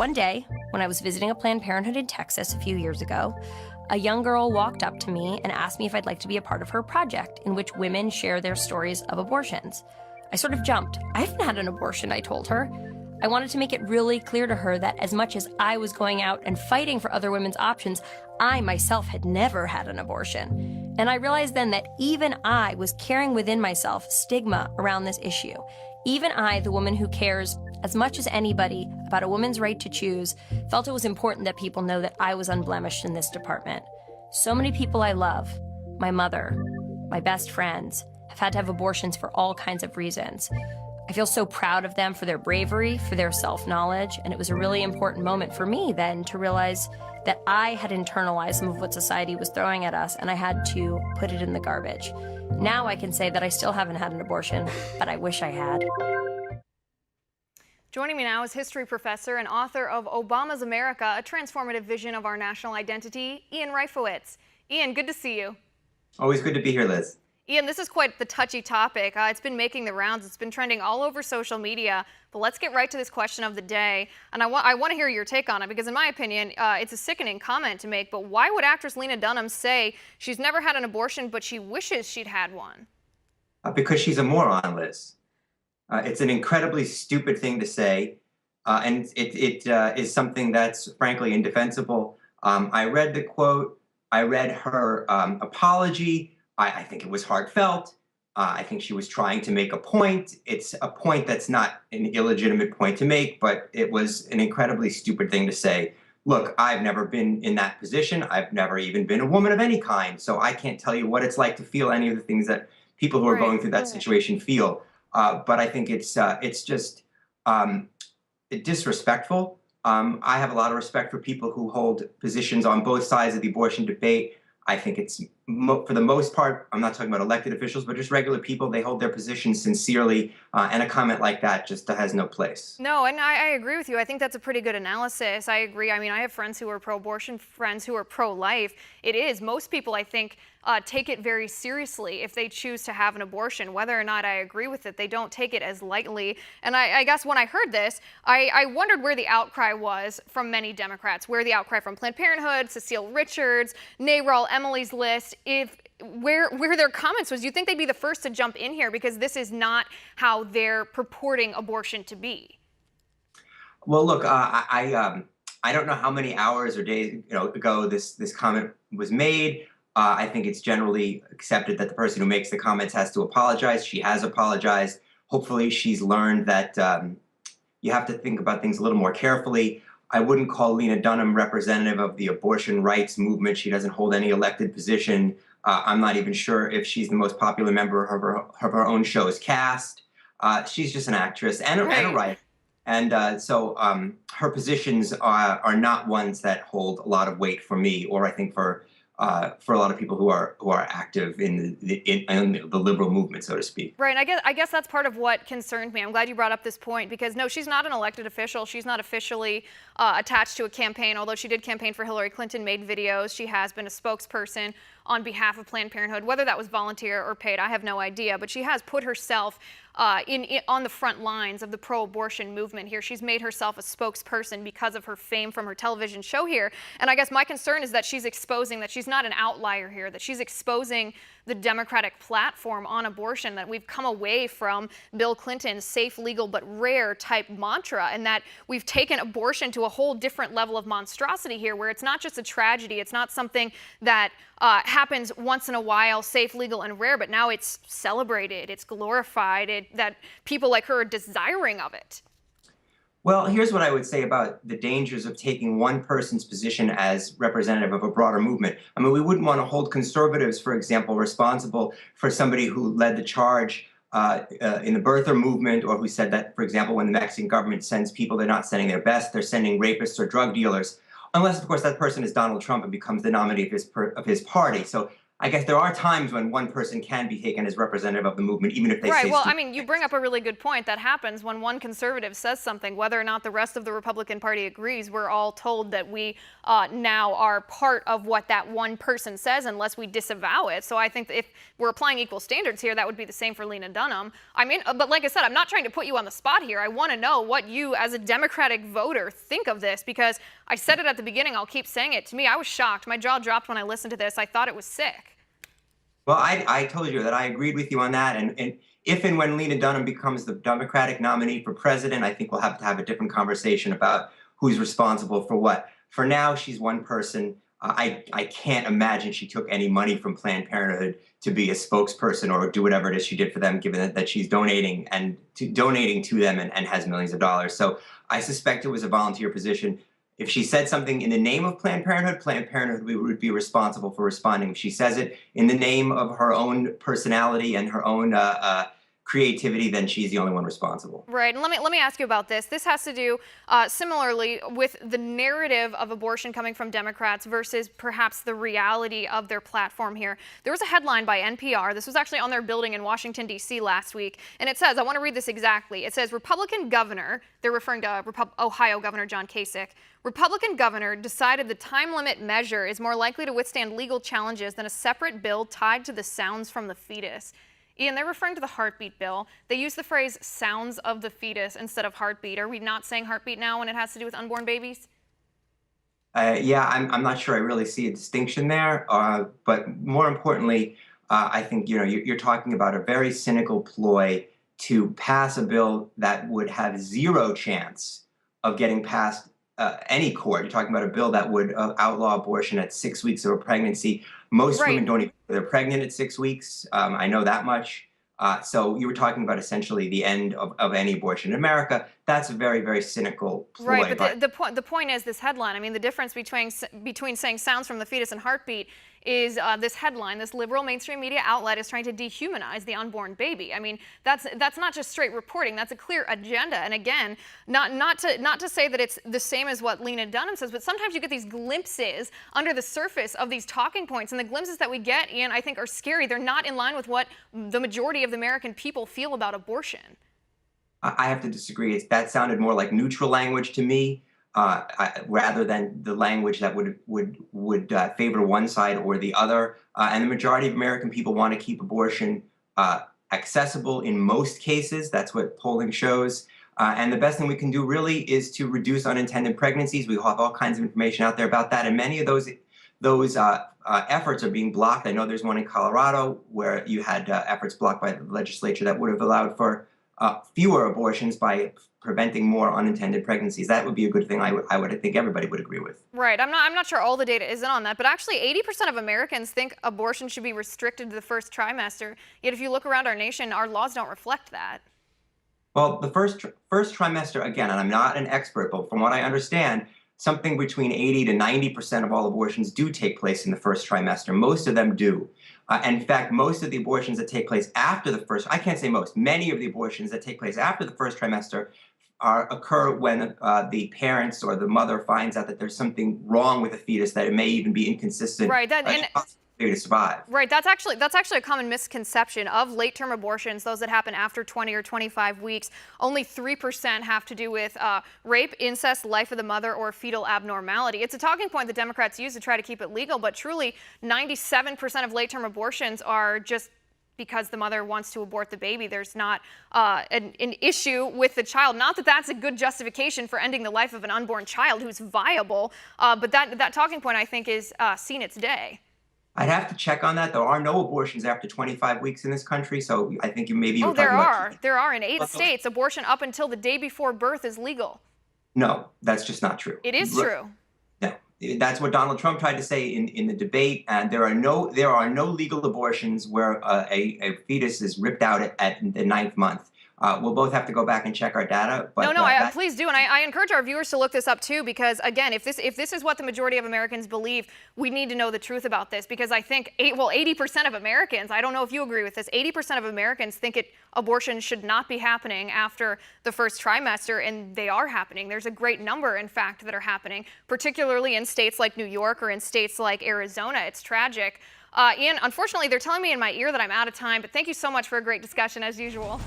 one day, when I was visiting a Planned Parenthood in Texas a few years ago, a young girl walked up to me and asked me if I'd like to be a part of her project in which women share their stories of abortions. I sort of jumped. I haven't had an abortion, I told her. I wanted to make it really clear to her that as much as I was going out and fighting for other women's options, I myself had never had an abortion. And I realized then that even I was carrying within myself stigma around this issue. Even I, the woman who cares as much as anybody about a woman's right to choose, felt it was important that people know that I was unblemished in this department. So many people I love, my mother, my best friends, have had to have abortions for all kinds of reasons. I feel so proud of them for their bravery, for their self-knowledge, and it was a really important moment for me then to realize that I had internalized some of what society was throwing at us, and I had to put it in the garbage. Now I can say that I still haven't had an abortion, but I wish I had. Joining me now is history professor and author of Obama's America, A Transformative Vision of Our National Identity, Ian Reifowitz. Ian, good to see you. Always good to be here, Liz. Ian, this is quite the touchy topic. It's been making the rounds. It's been trending all over social media. But let's get right to this question of the day. And I want to hear your take on it because, in my opinion, it's a sickening comment to make. But why would actress Lena Dunham say she's never had an abortion, but she wishes she'd had one? Because she's a moron, Liz. It's an incredibly stupid thing to say, and it is something that's frankly indefensible. I read the quote. I read her apology. I think it was heartfelt. I think she was trying to make a point. It's a point that's not an illegitimate point to make, but it was an incredibly stupid thing to say. Look, I've never been in that position. I've never even been a woman of any kind, so I can't tell you what it's like to feel any of the things that people who are going through that situation feel. But I think it's just disrespectful. I have a lot of respect for people who hold positions on both sides of the abortion debate. I think it's, for the most part, I'm not talking about elected officials, but just regular people, they hold their positions sincerely, and a comment like that just has no place. No, and I agree with you. I think that's a pretty good analysis. I agree. I mean, I have friends who are pro-abortion, friends who are pro-life. It is. Most people, I think, take it very seriously if they choose to have an abortion. Whether or not I agree with it, they don't take it as lightly. And I guess when I heard this, I wondered where the outcry was from many Democrats, where the outcry from Planned Parenthood, Cecile Richards, NARAL, Emily's List, where their comments was. You'd think they'd be the first to jump in here because this is not how they're purporting abortion to be. Well, look, I don't know how many hours or days ago this comment was made. I think it's generally accepted that the person who makes the comments has to apologize. She has apologized. Hopefully she's learned that you have to think about things a little more carefully. I wouldn't call Lena Dunham representative of the abortion rights movement. She doesn't hold any elected position. I'm not even sure if she's the most popular member of her own show's cast. She's just an actress and a writer. And so her positions are not ones that hold a lot of weight for me, or I think for a lot of people who are active in the liberal movement, so to speak. Right, and I guess that's part of what concerned me. I'm glad you brought up this point because no, she's not an elected official. She's not officially attached to a campaign, although she did campaign for Hillary Clinton, made videos. She has been a spokesperson on behalf of Planned Parenthood. Whether that was volunteer or paid, I have no idea, but she has put herself on the front lines of the pro-abortion movement here. She's made herself a spokesperson because of her fame from her television show here. And I guess my concern is that she's exposing that she's not an outlier here, that she's exposing the Democratic platform on abortion, that we've come away from Bill Clinton's safe, legal, but rare type mantra, and that we've taken abortion to a whole different level of monstrosity here, where it's not just a tragedy, it's not something that happens once in a while, safe, legal, and rare, but now it's celebrated, it's glorified, that people like her are desiring of it. Well, here's what I would say about the dangers of taking one person's position as representative of a broader movement. I mean, we wouldn't want to hold conservatives, for example, responsible for somebody who led the charge in the birther movement, or who said that, for example, when the Mexican government sends people, they're not sending their best, they're sending rapists or drug dealers, unless, of course, that person is Donald Trump and becomes the nominee of his party. So I guess there are times when one person can be taken as representative of the movement, even if they Right. say Well, I stupid mean, you things. bring up a really good point. That happens when one conservative says something, whether or not the rest of the Republican Party agrees. We're all told that we now are part of what that one person says unless we disavow it. So I think that if we're applying equal standards here, that would be the same for Lena Dunham. I mean, but like I said, I'm not trying to put you on the spot here. I want to know what you, as a Democratic voter, think of this, because I said it at the beginning. I'll keep saying it. To me, I was shocked. My jaw dropped when I listened to this. I thought it was sick. Well, I told you that I agreed with you on that. And if and when Lena Dunham becomes the Democratic nominee for president, I think we'll have to have a different conversation about who's responsible for what. For now, she's one person. I can't imagine she took any money from Planned Parenthood to be a spokesperson or do whatever it is she did for them, given that she's donating to them and has millions of dollars. So I suspect it was a volunteer position. If she said something in the name of Planned Parenthood would be responsible for responding. If she says it in the name of her own personality and her own creativity, then she's the only one responsible. Right, and let me ask you about this. This has to do similarly with the narrative of abortion coming from Democrats versus perhaps the reality of their platform here. There was a headline by NPR. This was actually on their building in Washington, D.C. last week, and it says, I want to read this exactly. It says, Republican governor, they're referring to Ohio Governor John Kasich, Republican governor decided the time limit measure is more likely to withstand legal challenges than a separate bill tied to the sounds from the fetus. Ian, they're referring to the heartbeat bill. They use the phrase sounds of the fetus instead of heartbeat. Are we not saying heartbeat now when it has to do with unborn babies? Yeah, I'm not sure I really see a distinction there. But more importantly, I think you're talking about a very cynical ploy to pass a bill that would have zero chance of getting past any court. You're talking about a bill that would outlaw abortion at 6 weeks of a pregnancy. Most women don't even know they're pregnant at 6 weeks. I know that much. So you were talking about essentially the end of any abortion in America. That's a very, very cynical ploy. Right, but the point is this headline. I mean, the difference between saying sounds from the fetus and heartbeat is this headline. This liberal mainstream media outlet is trying to dehumanize the unborn baby. I mean, that's not just straight reporting. That's a clear agenda. And again, not to say that it's the same as what Lena Dunham says, but sometimes you get these glimpses under the surface of these talking points, and the glimpses that we get, Ian, I think are scary. They're not in line with what the majority of the American people feel about abortion. I have to disagree. That sounded more like neutral language to me, rather than the language that would favor one side or the other. And the majority of American people want to keep abortion accessible in most cases. That's what polling shows. And the best thing we can do really is to reduce unintended pregnancies. We have all kinds of information out there about that, and many of those efforts are being blocked. I know there's one in Colorado where you had efforts blocked by the legislature that would have allowed for fewer abortions by preventing more unintended pregnancies. That would be a good thing. I think everybody would agree with. Right. I'm not sure all the data is in on that, but actually 80% of Americans think abortion should be restricted to the first trimester. Yet if you look around our nation, our laws don't reflect that. Well, the first trimester, again, and I'm not an expert, but from what I understand, something between 80 to 90% of all abortions do take place in the first trimester. Most of them do. And in fact, most of the abortions that take place after the first, I can't say most, many of the abortions that take place after the first trimester occur when the parents or the mother finds out that there's something wrong with the fetus, that it may even be inconsistent. Right. To survive. Right. That's actually a common misconception of late-term abortions, those that happen after 20 or 25 weeks. Only 3% have to do with rape, incest, life of the mother, or fetal abnormality. It's a talking point that Democrats use to try to keep it legal, but truly 97% of late-term abortions are just because the mother wants to abort the baby. There's not an issue with the child. Not that that's a good justification for ending the life of an unborn child who's viable, but that talking point, I think, is seen its day. I'd have to check on that. There are no abortions after 25 weeks in this country, so I think maybe there are in 8 states. Abortion up until the day before birth is legal. No, that's just not true. It is true. No, that's what Donald Trump tried to say in the debate. And there are no legal abortions where a fetus is ripped out at the 9th month. We'll both have to go back and check our data. But please do, and I encourage our viewers to look this up too, because again, if this is what the majority of Americans believe, we need to know the truth about this. Because I think 80% of Americans, I don't know if you agree with this, 80% of Americans think abortion should not be happening after the first trimester, and they are happening. There's a great number, in fact, that are happening, particularly in states like New York or in states like Arizona. It's tragic. Ian, unfortunately, they're telling me in my ear that I'm out of time, but thank you so much for a great discussion as usual.